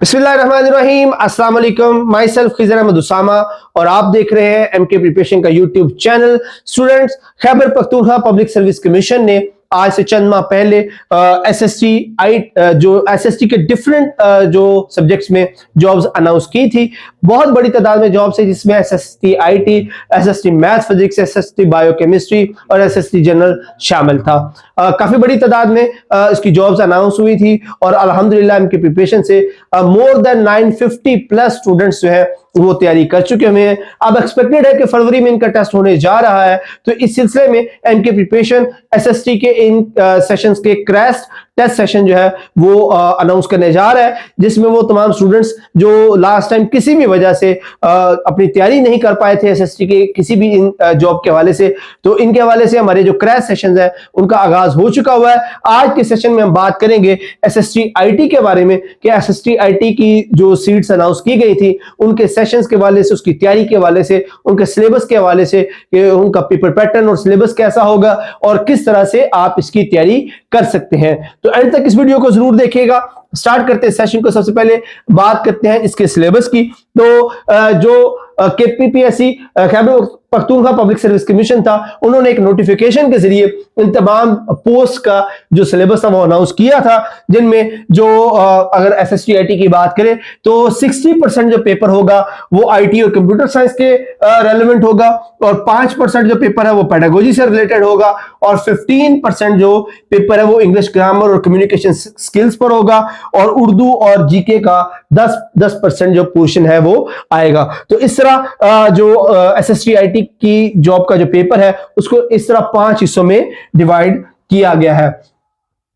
बिस्मिल्लाहिर्रहमानिर्रहीम, अस्सलाम वालेकुम। माई सेल्फ खिज़र अहमद उसामा और आप देख रहे हैं एमके प्रिपरेशन का YouTube channel. Students, Khyber Pakhtunkhwa public service commission ने आज से चंद माह पहले एसएसटी के डिफरेंट जो सब्जेक्ट्स में जॉब्स अनाउंस की थी। बहुत बड़ी तादाद में जॉब्स है जिसमें SST IT, SST math physics, SST biochemistry और एसएसटी जनरल शामिल था। काफी बड़ी तादाद में इसकी जॉब्स अनाउंस हुई थी और अल्हम्दुलिल्लाह इनके प्रिपरेशन से मोर देन 950 प्लस स्टूडेंट्स जो है वो तैयारी कर चुके हुए हैं। अब एक्सपेक्टेड है कि फरवरी में इनका टेस्ट होने जा रहा है, तो इस सिलसिले में एमके प्रिपरेशन एसएसटी के इन सेशंस के क्रैश टेस्ट सेशन जो है वो अनाउंस करने जा रहा है, जिसमें वो तमाम स्टूडेंट्स जो लास्ट टाइम किसी भी वजह से अपनी तैयारी नहीं कर पाए थे एसएसटी के किसी भी इन जॉब के हवाले से, तो इनके हवाले से हमारे जो क्रैश सेशंस है उनका आगाज हो चुका हुआ है। आज के सेशन में हम बात करेंगे एसएसटी आईटी के बारे में कि एसएसटी आईटी की जो सीट्स अनाउंस की गई थी उनके सेशंस के हवाले से, उसकी तैयारी के हवाले से, उनके सिलेबस के हवाले से कि उनका पेपर पैटर्न और सिलेबस कैसा होगा और किस तरह से आप इसकी तैयारी कर सकते हैं। तो एंड तक इस वीडियो को जरूर देखिएगा। स्टार्ट करते हैं सेशन को। सबसे पहले बात करते हैं इसके सिलेबस की। तो जो KPPSC Khyber Pakhtunkhwa public service commission था, उन्होंने एक नोटिफिकेशन के जरिए इन तमाम पोस्ट का जो सिलेबस था वो अनाउंस किया था, जिनमें जो अगर एसएसटी आईटी की बात करें तो 60% जो पेपर होगा वो आईटी और कंप्यूटर साइंस के रेलेवेंट होगा और 5% जो पेपर है वो पेडागोजी से रिलेटेड होगा और 15% जो पेपर है वो इंग्लिश ग्रामर और कम्युनिकेशन स्किल्स पर होगा और उर्दू और जीके का 10% जो पोर्शन है वो आएगा। तो इस तरह जो एसएसटी आईटी की जॉब का जो पेपर है उसको इस तरह 5 हिस्सों में डिवाइड किया गया है।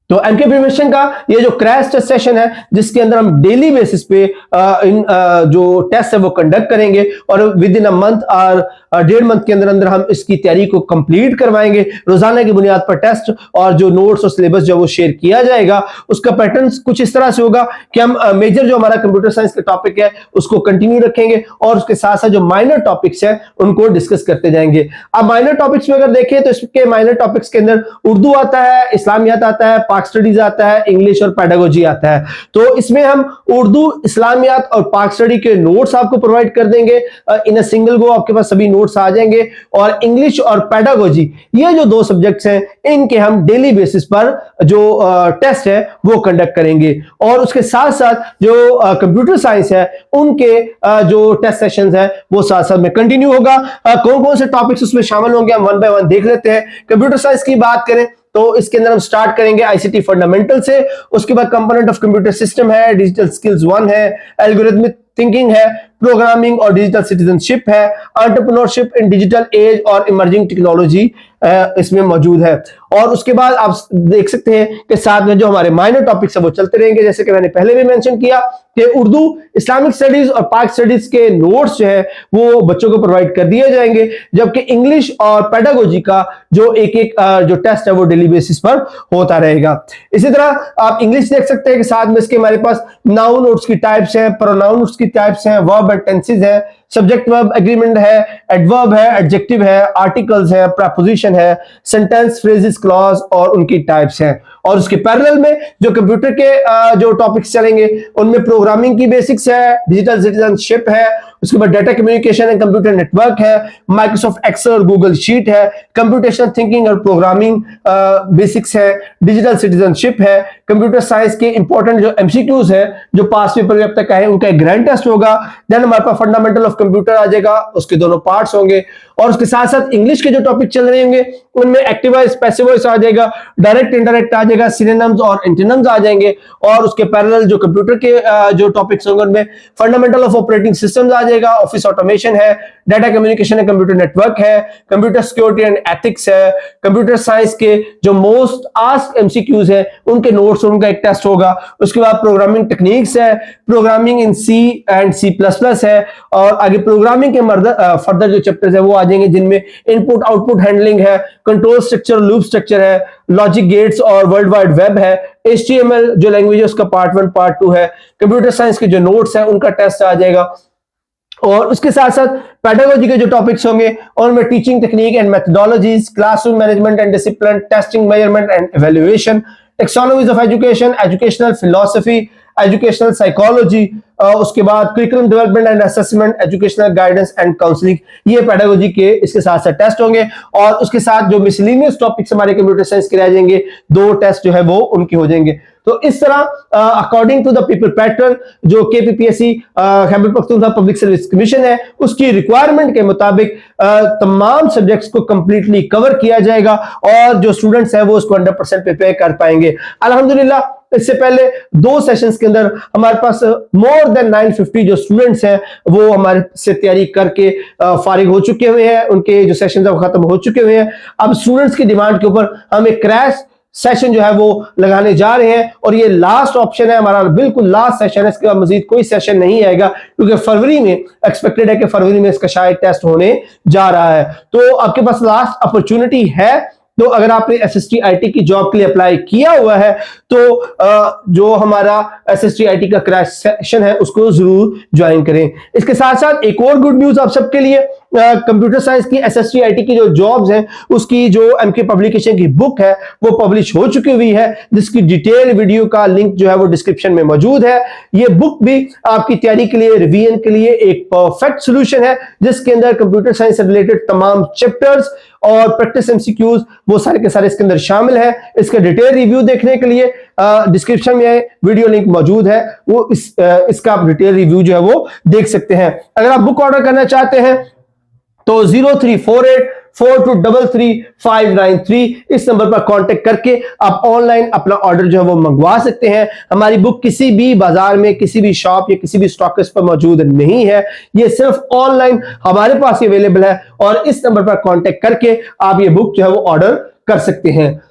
तो एमके प्रिपरेशन का ये जो क्रैश टेस्ट सेशन है जिसके अंदर हम डेली बेसिस पे इन जो टेस्ट है वो कंडक्ट करेंगे और विद इन अ मंथ और 1.5 मंथ के अंदर अंदर हम इसकी तैयारी को कंप्लीट करवाएंगे। रोजाना की बुनियाद पर टेस्ट और जो नोट्स और सिलेबस जो वो शेयर किया जाएगा। उसका पैटर्न कुछ इस तरह से होगा कि हम मेजर जो हमारा कंप्यूटर साइंस का टॉपिक है उसको कंटिन्यू रखेंगे और उसके साथ साथ जो माइनर टॉपिक्स है उनको डिस्कस करते जाएंगे। अब माइनर टॉपिक्स में अगर देखें तो इसके माइनर टॉपिक्स के अंदर उर्दू आता है, इस्लामियात आता है, पाक स्टडीज आता है, इंग्लिश और पेडागोजी आता है। तो इसमें हम उर्दू, इस्लामियात और पाक स्टडी के नोट्स आपको प्रोवाइड कर देंगे। इन अ सिंगल गो आपके पास सभी नोट्स आ जाएंगे और इंग्लिश और पेडागोजी ये जो 2 सब्जेक्ट्स हैं इनके हम डेली बेसिस पर जो टेस्ट है वो कंडक्ट करेंगे और उसके साथ साथ जो कंप्यूटर साइंस है उनके जो टेस्ट सेशंस है वो साथ साथ में कंटिन्यू होगा। कौन कौन से टॉपिक्स उसमें शामिल होंगे हम वन बाय वन देख लेते हैं। कंप्यूटर साइंस की बात करें तो इसके अंदर हम स्टार्ट करेंगे आईसीटी फंडामेंटल से, उसके बाद कंपोनेंट ऑफ कंप्यूटर सिस्टम है, डिजिटल स्किल्स 1 है, एल्गोरिथमिक थिंकिंग है, प्रोग्रामिंग और डिजिटल सिटीजनशिप है, एंटरप्रेन्योरशिप इन डिजिटल एज और इमर्जिंग टेक्नोलॉजी इसमें मौजूद है। और उसके बाद आप देख सकते हैं कि साथ में जो हमारे माइनर टॉपिक्स है वो चलते रहेंगे, जैसे कि मैंने पहले भी मेंशन किया कि उर्दू, इस्लामिक स्टडीज और पाक स्टडीज के नोट्स जो है वो बच्चों को प्रोवाइड कर दिए जाएंगे, जबकि इंग्लिश और पेडागोजी का जो एक जो टेस्ट है वो डेली बेसिस पर होता रहेगा। इसी तरह आप इंग्लिश देख सकते हैं कि साथ में इसके हमारे पास नाउन और उसकी टाइप्स हैं, प्रोनाउन उसकी टाइप्स हैं, वर्ब एंड टेंसेस है, सब्जेक्ट वर्ब एग्रीमेंट है, एडवर्ब है, एडजेक्टिव है, आर्टिकल्स है, प्रीपोजिशन है, सेंटेंस, फ्रेजेस, क्लॉज और उनकी टाइप्स हैं। और उसके पैरेलल में जो कंप्यूटर के जो टॉपिक्स चलेंगे उनमें प्रोग्रामिंग की बेसिक्स है, डिजिटल सिटीजनशिप है, उसके बाद data communication and computer network है, माइक्रोसॉफ्ट एक्सेल और गूगल शीट है, कंप्यूटेशनल थिंकिंग और प्रोग्रामिंग बेसिक्स है, डिजिटल सिटीजनशिप है, कंप्यूटर साइंस के इंपॉर्टेंट जो एमसीक्यूज है जो पास पेपर में अब तक आए उनका एक ग्रैंड टेस्ट होगा। देन हमारे पास फंडामेंटल ऑफ कंप्यूटर आ जाएगा, उसके दोनों पार्ट्स होंगे और उसके साथ साथ इंग्लिश के जो टॉपिक चल रहे होंगे उनमें एक्टिव वॉइस, पैसिव वॉइस आ जाएगा, डायरेक्ट इनडायरेक्ट आ जाएगा, सिनोनिम्स और एंटोनिम्स आ जाएंगे और उसके पैरेलल जो कंप्यूटर के जो टॉपिक्स होंगे उनमें फंडामेंटल ऑफ ऑपरेटिंग सिस्टम्स आ जाएगा, ऑफिस ऑटोमेशन है, data communication and computer network है, कंप्यूटर सिक्योरिटी एंड एथिक्स है, कंप्यूटर साइंस के जो मोस्ट आस्क्ड एमसीक्यूज है उनके नोट्स और उनका एक टेस्ट होगा। उसके बाद प्रोग्रामिंग टेक्निक्स है, programming in C and C plus plus है और आगे प्रोग्रामिंग के फर्दर जो चैप्टर्स है वो आ जाएंगे जिनमें इनपुट आउटपुट हैंडलिंग है, कंट्रोल स्ट्रक्चर, लूप स्ट्रक्चर है, लॉजिक गेट्स और वर्ल्ड वाइड वेब है, HTML जो लैंग्वेज है उसका पार्ट 1 पार्ट 2 है, कंप्यूटर साइंस के जो नोट्स है उनका टेस्ट आ जाएगा और उसके साथ साथ पेडागोजी के जो टॉपिक्स होंगे उनमें teaching technique and methodologies, classroom management and discipline, testing, measurement and evaluation, taxonomies of education, educational philosophy, educational psychology, उसके बाद curriculum development and assessment, educational guidance and counselling, ये पेडागोजी के इसके साथ साथ टेस्ट होंगे। और उसके साथ जो मिसलेनियस टॉपिक्स हमारे कंप्यूटर साइंस के रह जाएंगे, 2 टेस्ट जो है वो उनके हो जाएंगे। तो इस तरह according to the paper pattern जो KPPSC Khyber Pakhtunkhwa public service commission है उसकी रिक्वायरमेंट के मुताबिक तमाम सब्जेक्ट्स को कंप्लीटली कवर किया जाएगा और जो स्टूडेंट्स हैं वो उसको 100% प्रिपेयर कर पाएंगे। अल्हम्दुलिल्लाह इससे पहले 2 सेशंस के अंदर हमारे पास मोर देन 950 जो स्टूडेंट्स हैं वो हमारे से तैयारी करके फारिग हो चुके हुए हैं, उनके जो सेशंस वो खत्म हो चुके हुए हैं। अब स्टूडेंट्स की डिमांड के ऊपर हम एक क्रैश सेशन जो है वो लगाने जा रहे हैं और ये लास्ट ऑप्शन है हमारा, बिल्कुल लास्ट सेशन है, इसके बाद मजीद कोई सेशन नहीं आएगा क्योंकि फरवरी में एक्सपेक्टेड है कि फरवरी में इसका शायद टेस्ट होने जा रहा है। तो आपके पास लास्ट अपॉर्चुनिटी है। तो अगर आपने एसएसटी आईटी की जॉब के लिए अप्लाई किया हुआ है तो जो हमारा एसएसटी आईटी का क्रैश सेशन है उसको जरूर ज्वाइन करें। इसके साथ साथ एक और गुड न्यूज आप सबके लिए, कंप्यूटर साइंस की एसएसटी आईटी की जो जॉब्स हैं उसकी जो एमके पब्लिकेशन की बुक है वो पब्लिश हो चुकी हुई है, जिसकी डिटेल वीडियो का लिंक जो है वो डिस्क्रिप्शन में मौजूद है। ये बुक भी आपकी तैयारी के लिए, रिवीजन के लिए एक परफेक्ट सोल्यूशन है जिसके अंदर कंप्यूटर साइंस से रिलेटेड तमाम चैप्टर्स और प्रैक्टिस एमसीक्यूज वो सारे के सारे इसके अंदर शामिल है। इसका डिटेल रिव्यू देखने के लिए डिस्क्रिप्शन में वीडियो लिंक मौजूद है, वो इसका आप डिटेल रिव्यू जो है वो देख सकते हैं। अगर आप बुक ऑर्डर करना चाहते हैं तो 034842333593 इस नंबर पर कांटेक्ट करके आप ऑनलाइन अपना ऑर्डर जो है वो मंगवा सकते हैं। हमारी बुक किसी भी बाजार में, किसी भी शॉप या किसी भी स्टॉकिस्ट पर मौजूद नहीं है, ये सिर्फ ऑनलाइन हमारे पास अवेलेबल है और इस नंबर पर कांटेक्ट करके आप ये बुक जो है वो ऑर्डर कर सकते हैं।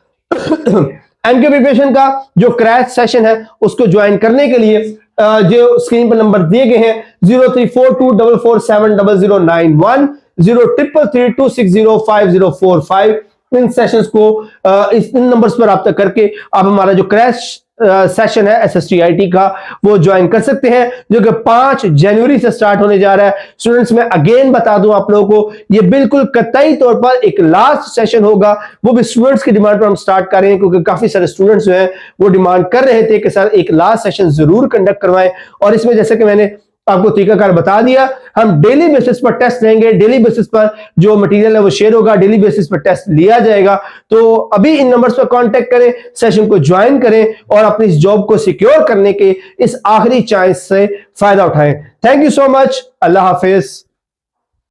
एमके प्रिपरेशन का जो क्रैश सेशन है उसको ज्वाइन करने के लिए जो स्क्रीन पर नंबर दिए गए हैं 034244700091 0332605045 इन सेशंस को इन नंबर्स पर रब्ता करके आप हमारा जो क्रैश सेशन है एसएसटी का वो ज्वाइन कर सकते हैं जो कि 5 जनवरी से स्टार्ट होने जा रहा है। स्टूडेंट्स मैं अगेन बता दूं आप लोगों को, ये बिल्कुल कतई तौर पर एक लास्ट सेशन होगा, वो भी स्टूडेंट्स की डिमांड पर हम स्टार्ट कर रहे हैं क्योंकि काफी सारे स्टूडेंट्स जो हैं वो डिमांड कर रहे थे कि सर एक लास्ट सेशन जरूर कंडक्ट करवाएं। और इसमें जैसे कि मैंने आपको तरीकाकार बता दिया, हम डेली बेसिस पर टेस्ट लेंगे, डेली बेसिस पर जो मटेरियल है वो शेयर होगा, डेली बेसिस पर टेस्ट लिया जाएगा। तो अभी इन नंबर्स पर कांटेक्ट करें, सेशन को ज्वाइन करें और अपनी इस जॉब को सिक्योर करने के इस आखिरी चांस से फायदा उठाएं। Thank you so much, Allah Hafiz.